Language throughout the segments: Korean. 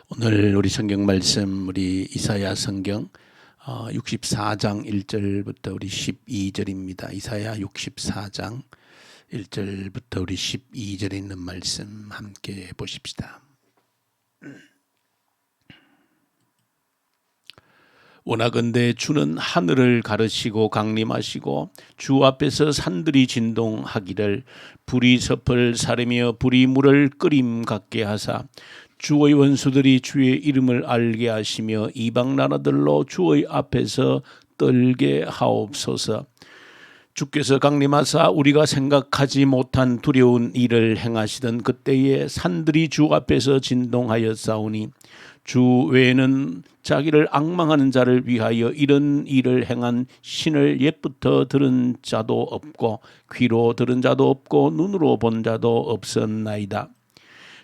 오늘 우리 성경 말씀 우리 이사야 성경 64장 1절부터 우리 12절입니다. 이사야 64장 1절부터 우리 12절에 있는 말씀 함께 보십시다. 원하건대 주는 하늘을 가르시고 강림하시고 주 앞에서 산들이 진동하기를 불이 섭을 사르며 불이 물을 끓임 같게 하사 주의 원수들이 주의 이름을 알게 하시며 이방 나라들로 주의 앞에서 떨게 하옵소서. 주께서 강림하사 우리가 생각하지 못한 두려운 일을 행하시던 그때에 산들이 주 앞에서 진동하였사오니 주 외에는 자기를 앙망하는 자를 위하여 이런 일을 행한 신을 옛부터 들은 자도 없고 귀로 들은 자도 없고 눈으로 본 자도 없었나이다.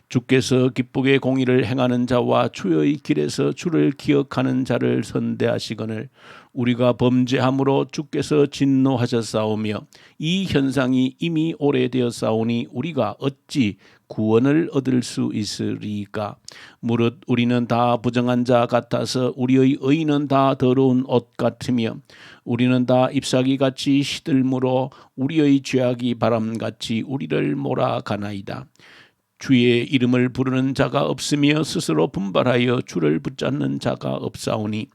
주께서 기쁘게 공의를 행하는 자와 주의 길에서 주를 기억하는 자를 선대하시거늘 우리가 범죄함으로 주께서 진노하셨사오며 이 현상이 이미 오래되었사오니 우리가 어찌 구원을 얻을 수 있으리까? 무릇 우리는 다 부정한 자 같아서 우리의 의는 다 더러운 옷 같으며 우리는 다 잎사귀같이 시들므로 우리의 죄악이 바람같이 우리를 몰아가나이다. 주의 이름을 부르는 자가 없으며 스스로 분발하여 주를 붙잡는 자가 없사오니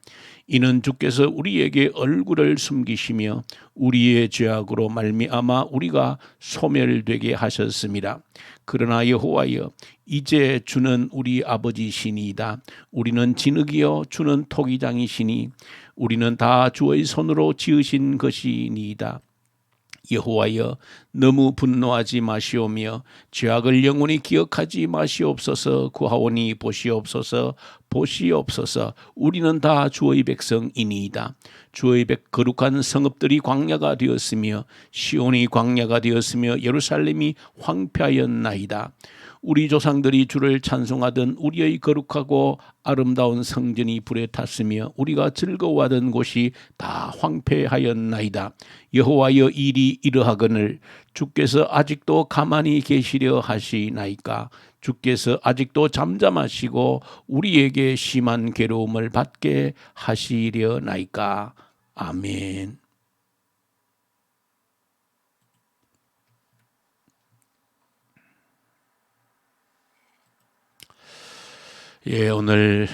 이는 주께서 우리에게 얼굴을 숨기시며 우리의 죄악으로 말미암아 우리가 소멸되게 하셨습니다. 그러나 여호와여 이제 주는 우리 아버지시니이다. 우리는 진흙이요 주는 토기장이시니 우리는 다 주의 손으로 지으신 것이니이다. 여호와여 너무 분노하지 마시오며 죄악을 영원히 기억하지 마시옵소서. 구하오니 보시옵소서. 보시옵소서. 우리는 다 주의 백성이니이다. 주의 거룩한 성읍들이 광야가 되었으며 시온이 광야가 되었으며 예루살렘이 황폐하였나이다. 우리 조상들이 주를 찬송하던 우리의 거룩하고 아름다운 성전이 불에 탔으며 우리가 즐거워하던 곳이 다 황폐하였나이다. 여호와여 일이 이러하거늘 주께서 아직도 가만히 계시려 하시나이까? 주께서 아직도 잠잠하시고 우리에게 심한 괴로움을 받게 하시려나이까? 아멘. 예, 오늘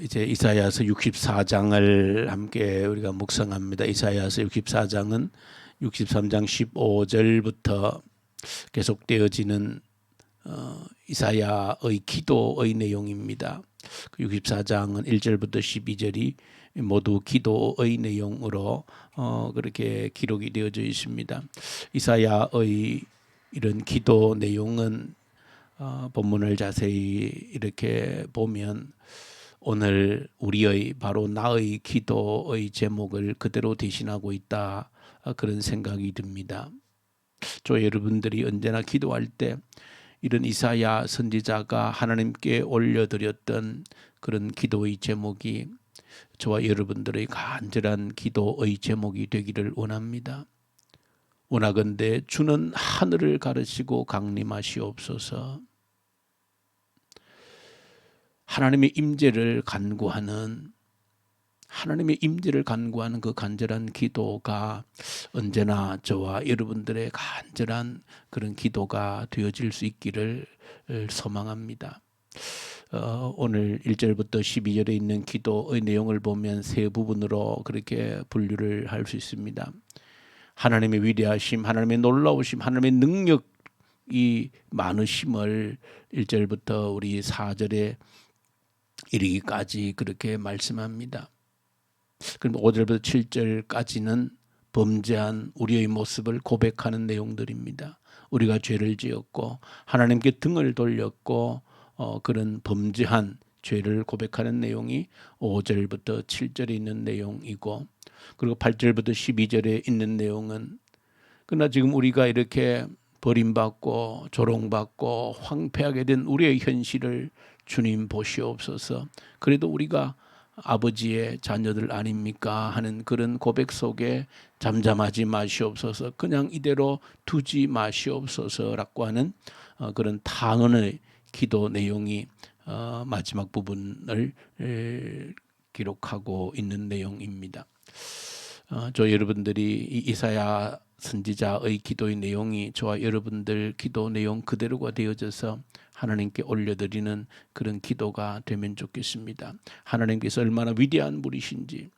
이제 이사야서 64장을 함께 우리가 묵상합니다. 이사야서 64장은 63장 15절부터 계속되어지는 이사야의 기도의 내용입니다. 64장은 1절부터 12절이 모두 기도의 내용으로 그렇게 기록이 되어져 있습니다. 이사야의 이런 기도 내용은 본문을 자세히 이렇게 보면 오늘 우리의 바로 나의 기도의 제목을 그대로 대신하고 있다, 그런 생각이 듭니다. 저 여러분들이 언제나 기도할 때 이런 이사야 선지자가 하나님께 올려드렸던 그런 기도의 제목이 저와 여러분들의 간절한 기도의 제목이 되기를 원합니다. 원하건대 주는 하늘을 가르시고 강림하시옵소서. 하나님의 임재를 간구하는 그 간절한 기도가 언제나 저와 여러분들의 간절한 그런 기도가 되어질 수 있기를 소망합니다. 오늘 1절부터 12절에 있는 기도의 내용을 보면 세 부분으로 그렇게 분류를 할 수 있습니다. 하나님의 위대하심, 하나님의 놀라우심, 하나님의 능력이 많으심을 1절부터 우리 4절에 이르기까지 그렇게 말씀합니다. 그럼 5절부터 7절까지는 범죄한 우리의 모습을 고백하는 내용들입니다. 우리가 죄를 지었고 하나님께 등을 돌렸고 그런 범죄한 죄를 고백하는 내용이 5절부터 7절에 있는 내용이고, 그리고 8절부터 12절에 있는 내용은 그러나 지금 우리가 이렇게 버림받고 조롱받고 황폐하게 된 우리의 현실을 주님 보시옵소서. 그래도 우리가 아버지의 자녀들 아닙니까 하는 그런 고백 속에 잠잠하지 마시옵소서, 그냥 이대로 두지 마시옵소서라고 하는 그런 탄원의 기도 내용이 마지막 부분을 기록하고 있는 내용입니다. 저 여러분들이 이 이사야 선지자의 기도의 내용이 저와 여러분들 기도 내용 그대로가 되어져서 하나님께 올려드리는 그런 기도가 되면 좋겠습니다. 하나님께서 얼마나 위대한 분이신지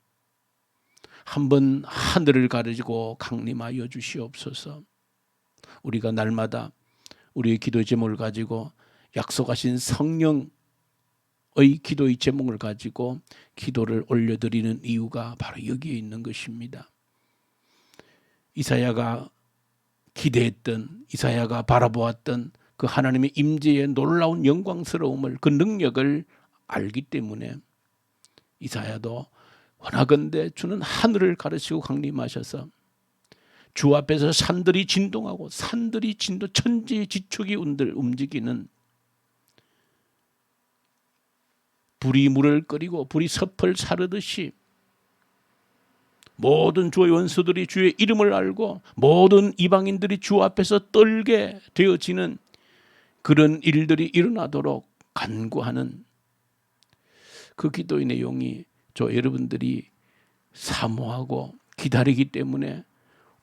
한번 하늘을 가르고 강림하여 주시옵소서. 우리가 날마다 우리의 기도의 제목을 가지고 약속하신 성령의 기도의 제목을 가지고 기도를 올려드리는 이유가 바로 여기에 있는 것입니다. 이사야가 기대했던, 이사야가 바라보았던 그 하나님의 임재의 놀라운 영광스러움을, 그 능력을 알기 때문에 이사야도 원하건대 주는 하늘을 가르치고 강림하셔서 주 앞에서 산들이 진동하고 산들이 천지의 지축이 움직이는, 불이 물을 끓이고 불이 섭을 사르듯이 모든 주의 원수들이 주의 이름을 알고 모든 이방인들이 주 앞에서 떨게 되어지는 그런 일들이 일어나도록 간구하는 그 기도의 내용이 저 여러분들이 사모하고 기다리기 때문에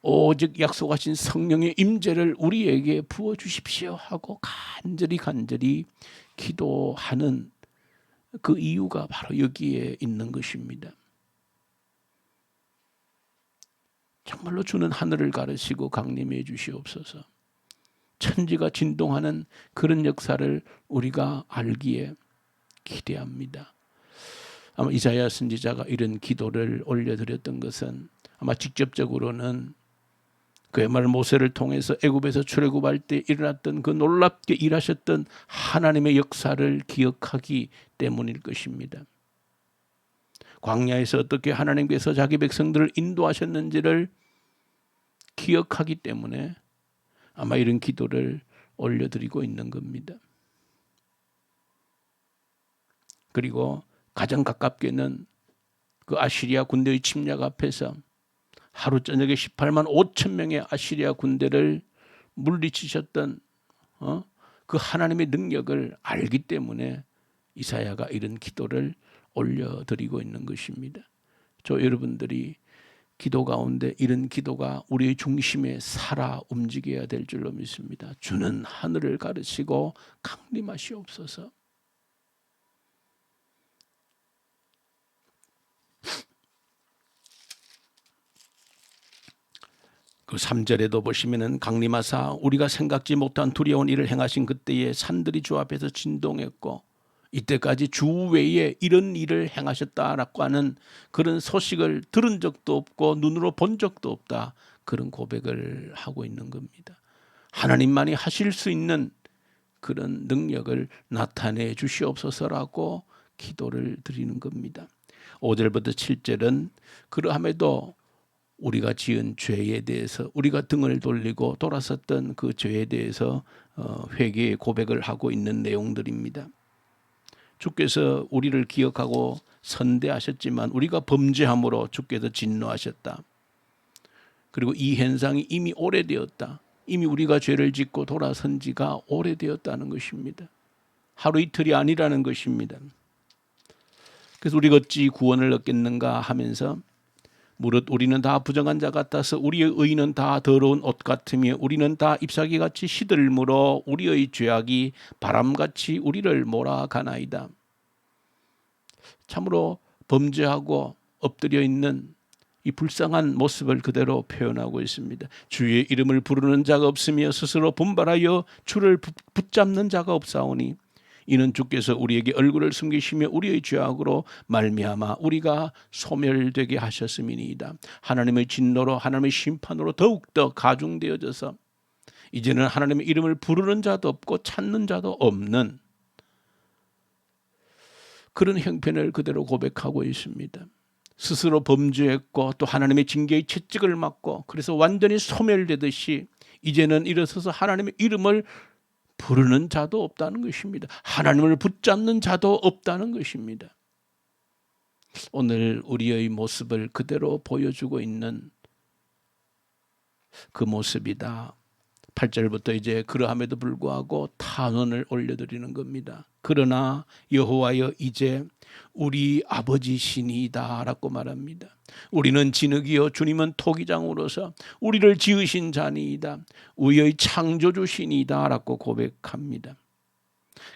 오직 약속하신 성령의 임재를 우리에게 부어주십시오 하고 간절히 기도하는 그 이유가 바로 여기에 있는 것입니다. 정말로 주는 하늘을 가르치고 강림해 주시옵소서. 천지가 진동하는 그런 역사를 우리가 알기에 기대합니다. 아마 이사야 선지자가 이런 기도를 올려드렸던 것은 아마 직접적으로는 그야말로 모세를 통해서 애굽에서 출애굽할 때 일어났던 그 놀랍게 일하셨던 하나님의 역사를 기억하기 때문일 것입니다. 광야에서 어떻게 하나님께서 자기 백성들을 인도하셨는지를 기억하기 때문에 아마 이런 기도를 올려드리고 있는 겁니다. 그리고 가장 가깝게는 그 아시리아 군대의 침략 앞에서 하루 저녁에 18만 5천 명의 아시리아 군대를 물리치셨던 그 하나님의 능력을 알기 때문에 이사야가 이런 기도를 올려드리고 있는 것입니다. 저 여러분들이 기도 가운데 이런 기도가 우리의 중심에 살아 움직여야 될 줄로 믿습니다. 주는 하늘을 가르치고 강림하시옵소서. 그 3절에도 보시면은 강림하사 우리가 생각지 못한 두려운 일을 행하신 그때에 산들이 주 앞에서 진동했고 이때까지 주 외에 이런 일을 행하셨다라고 하는 그런 소식을 들은 적도 없고 눈으로 본 적도 없다, 그런 고백을 하고 있는 겁니다. 하나님만이 하실 수 있는 그런 능력을 나타내 주시옵소서라고 기도를 드리는 겁니다. 5절부터 7절은 그러함에도 우리가 지은 죄에 대해서, 우리가 등을 돌리고 돌아섰던 그 죄에 대해서 회개의 고백을 하고 있는 내용들입니다. 주께서 우리를 기억하고 선대하셨지만 우리가 범죄함으로 주께서 진노하셨다. 그리고 이 현상이 이미 오래되었다. 이미 우리가 죄를 짓고 돌아선 지가 오래되었다는 것입니다. 하루 이틀이 아니라는 것입니다. 그래서 우리가 어찌 구원을 얻겠는가 하면서 무릇 우리는 다 부정한 자 같아서 우리의 의는 다 더러운 옷 같으며 우리는 다 잎사귀같이 시들므로 우리의 죄악이 바람같이 우리를 몰아가나이다. 참으로 범죄하고 엎드려 있는 이 불쌍한 모습을 그대로 표현하고 있습니다. 주의 이름을 부르는 자가 없으며 스스로 분발하여 주를 붙잡는 자가 없사오니 이는 주께서 우리에게 얼굴을 숨기시며 우리의 죄악으로 말미암아 우리가 소멸되게 하셨음이니이다. 하나님의 진노로, 하나님의 심판으로 더욱더 가중되어져서 이제는 하나님의 이름을 부르는 자도 없고 찾는 자도 없는 그런 형편을 그대로 고백하고 있습니다. 스스로 범죄했고 또 하나님의 징계의 채찍을 맞고 그래서 완전히 소멸되듯이 이제는 일어서서 하나님의 이름을 부르는 자도 없다는 것입니다. 하나님을 붙잡는 자도 없다는 것입니다. 오늘 우리의 모습을 그대로 보여주고 있는 그 모습이다. 8절부터 이제 그러함에도 불구하고 탄원을 올려드리는 겁니다. 그러나 여호와여 이제 우리 아버지시니이다 라고 말합니다. 우리는 진흙이요 주님은 토기장으로서 우리를 지으신 자니이다. 우리의 창조주시니이다 라고 고백합니다.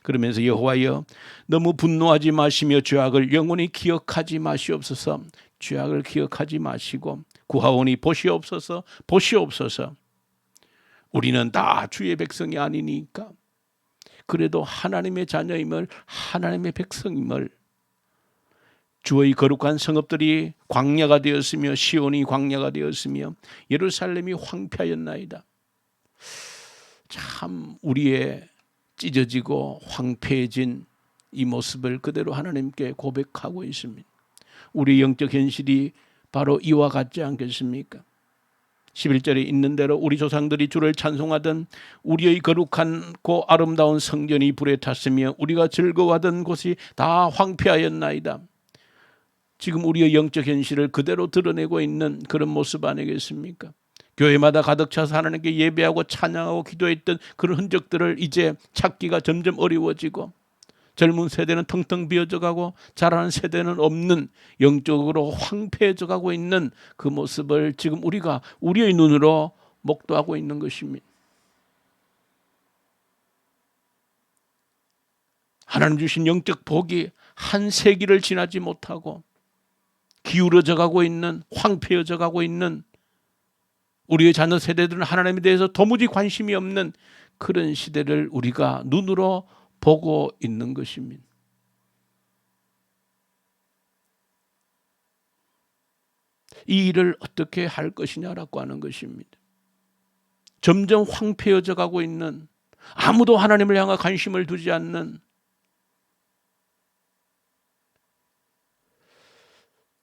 그러면서 여호와여 너무 분노하지 마시며 죄악을 영원히 기억하지 마시옵소서. 죄악을 기억하지 마시고 구하오니 보시옵소서. 보시옵소서. 우리는 다 주의 백성이 아니니까. 그래도 하나님의 자녀임을, 하나님의 백성임을, 주의 거룩한 성읍들이 광야가 되었으며 시온이 광야가 되었으며 예루살렘이 황폐하였나이다. 참 우리의 찢어지고 황폐해진 이 모습을 그대로 하나님께 고백하고 있습니다. 우리 영적 현실이 바로 이와 같지 않겠습니까? 11절에 있는 대로 우리 조상들이 주를 찬송하던 우리의 거룩하고 아름다운 성전이 불에 탔으며 우리가 즐거워하던 곳이 다 황폐하였나이다. 지금 우리의 영적 현실을 그대로 드러내고 있는 그런 모습 아니겠습니까? 교회마다 가득 차서 하나님께 예배하고 찬양하고 기도했던 그런 흔적들을 이제 찾기가 점점 어려워지고 젊은 세대는 텅텅 비어져 가고 자라는 세대는 없는 영적으로 황폐해져 가고 있는 그 모습을 지금 우리가 우리의 눈으로 목도하고 있는 것입니다. 하나님 주신 영적 복이 한 세기를 지나지 못하고 기울어져 가고 있는, 황폐해져 가고 있는 우리의 자녀 세대들은 하나님에 대해서 도무지 관심이 없는 그런 시대를 우리가 눈으로 보고 있는 것입니다. 이 일을 어떻게 할 것이냐라고 하는 것입니다. 점점 황폐해져 가고 있는, 아무도 하나님을 향해 관심을 두지 않는,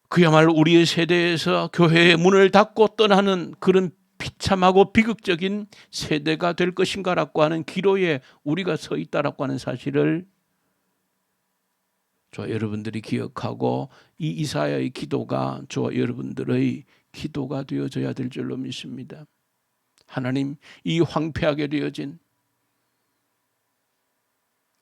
그야말로 우리의 세대에서 교회의 문을 닫고 떠나는 그런 비참하고 비극적인 세대가 될 것인가라고 하는 기로에 우리가 서 있다라고 하는 사실을 저와 여러분들이 기억하고 이 이사야의 기도가 저와 여러분들의 기도가 되어져야 될 줄로 믿습니다. 하나님, 이 황폐하게 되어진,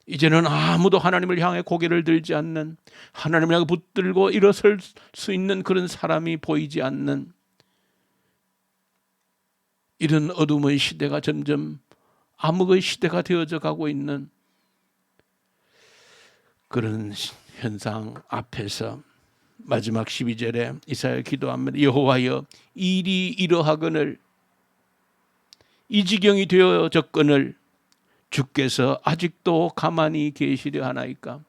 이제는 아무도 하나님을 향해 고개를 들지 않는, 하나님을 향해 붙들고 일어설 수 있는 그런 사람이 보이지 않는 이런 어둠의 시대가 점점 암흑의 시대가 되어져 가고 있는 그런 현상 앞에서 마지막 12절에 이사야 기도합니다. 여호와여 일이 이러하거늘, 이 지경이 되어졌거늘 주께서 아직도 가만히 계시려 하나이까?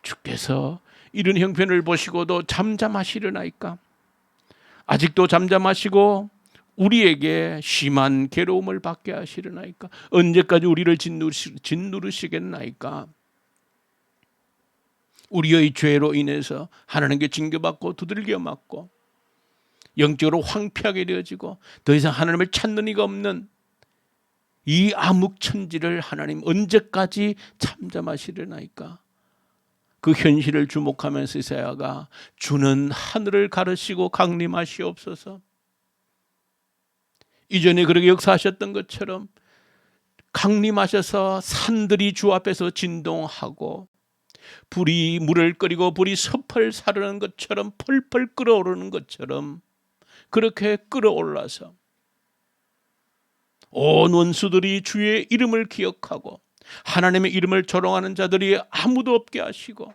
주께서 이런 형편을 보시고도 잠잠하시려나이까? 아직도 잠잠하시고 우리에게 심한 괴로움을 받게 하시려나이까? 언제까지 우리를 짓누르시겠나이까? 우리의 죄로 인해서 하나님께 징계받고 두들겨 맞고 영적으로 황폐하게 되어지고 더 이상 하나님을 찾는 이가 없는 이 암흑천지를 하나님 언제까지 잠잠하시려나이까? 그 현실을 주목하면서 이사야가 주는 하늘을 가르시고 강림하시옵소서. 이전에 그렇게 역사하셨던 것처럼 강림하셔서 산들이 주 앞에서 진동하고 불이 물을 끓이고 불이 섭을 사르는 것처럼 펄펄 끓어오르는 것처럼 그렇게 끓어올라서 온 원수들이 주의 이름을 기억하고 하나님의 이름을 조롱하는 자들이 아무도 없게 하시고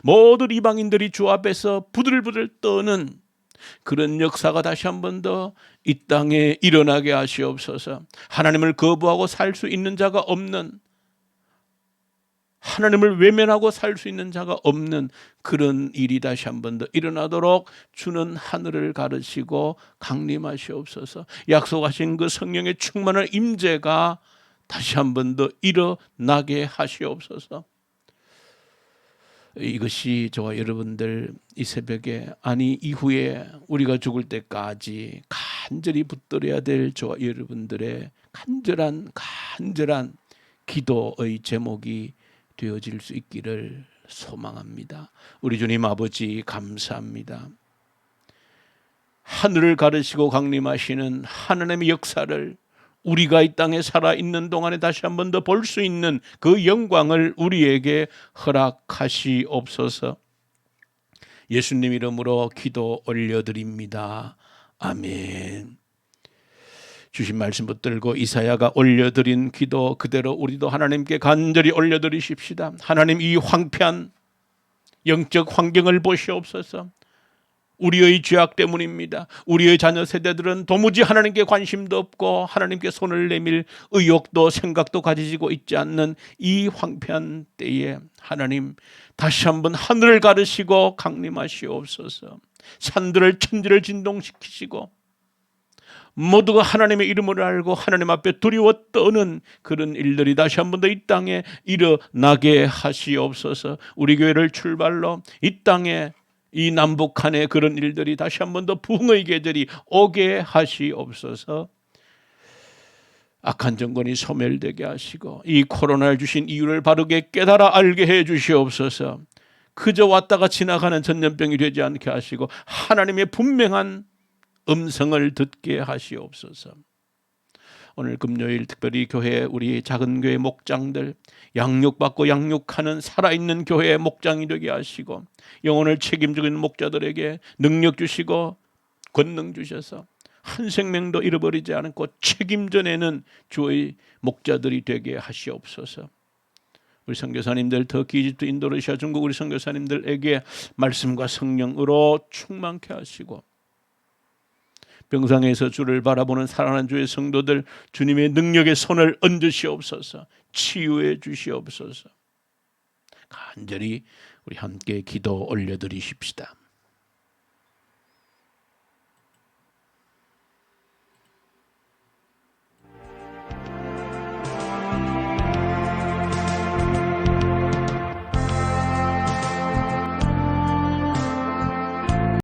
모든 이방인들이 주 앞에서 부들부들 떠는 그런 역사가 다시 한 번 더 이 땅에 일어나게 하시옵소서. 하나님을 거부하고 살 수 있는 자가 없는, 하나님을 외면하고 살 수 있는 자가 없는 그런 일이 다시 한 번 더 일어나도록 주는 하늘을 가르시고 강림하시옵소서. 약속하신 그 성령의 충만한 임재가 다시 한 번 더 일어나게 하시옵소서. 이것이 저와 여러분들 이 새벽에, 아니 이후에 우리가 죽을 때까지 간절히 붙들어야 될 저와 여러분들의 간절한 기도의 제목이 되어질 수 있기를 소망합니다. 우리 주님 아버지 감사합니다. 하늘을 가르시고 강림하시는 하나님의 역사를 우리가 이 땅에 살아있는 동안에 다시 한 번 더 볼 수 있는 그 영광을 우리에게 허락하시옵소서. 예수님 이름으로 기도 올려드립니다. 아멘. 주신 말씀 붙들고 이사야가 올려드린 기도 그대로 우리도 하나님께 간절히 올려드리십시다. 하나님, 이 황폐한 영적 환경을 보시옵소서. 우리의 죄악 때문입니다. 우리의 자녀 세대들은 도무지 하나님께 관심도 없고 하나님께 손을 내밀 의욕도 생각도 가지고 있지 않는 이 황폐한 때에 하나님, 다시 한번 하늘을 가르시고 강림하시옵소서. 산들을 천지를 진동시키시고 모두가 하나님의 이름을 알고 하나님 앞에 두려워 떠는 그런 일들이 다시 한 번 더 이 땅에 일어나게 하시옵소서. 우리 교회를 출발로 이 땅에 이 남북한의 그런 일들이 다시 한 번 더 부흥의 계절이 오게 하시옵소서. 악한 정권이 소멸되게 하시고 이 코로나를 주신 이유를 바르게 깨달아 알게 해 주시옵소서. 그저 왔다가 지나가는 전염병이 되지 않게 하시고 하나님의 분명한 음성을 듣게 하시옵소서. 오늘 금요일 특별히 교회, 우리 작은 교회 목장들, 양육받고 양육하는 살아있는 교회의 목장이 되게 하시고 영혼을 책임지고 있는 목자들에게 능력 주시고 권능 주셔서 한 생명도 잃어버리지 않고 책임져내는 주의 목자들이 되게 하시옵소서. 우리 선교사님들 터키, 이집트, 인도, 러시아, 중국 우리 선교사님들에게 말씀과 성령으로 충만케 하시고 병상에서 주를 바라보는 살아난 주의 성도들 주님의 능력의 손을 얹으시옵소서. 치유해 주시옵소서. 간절히 우리 함께 기도 올려드리십시다.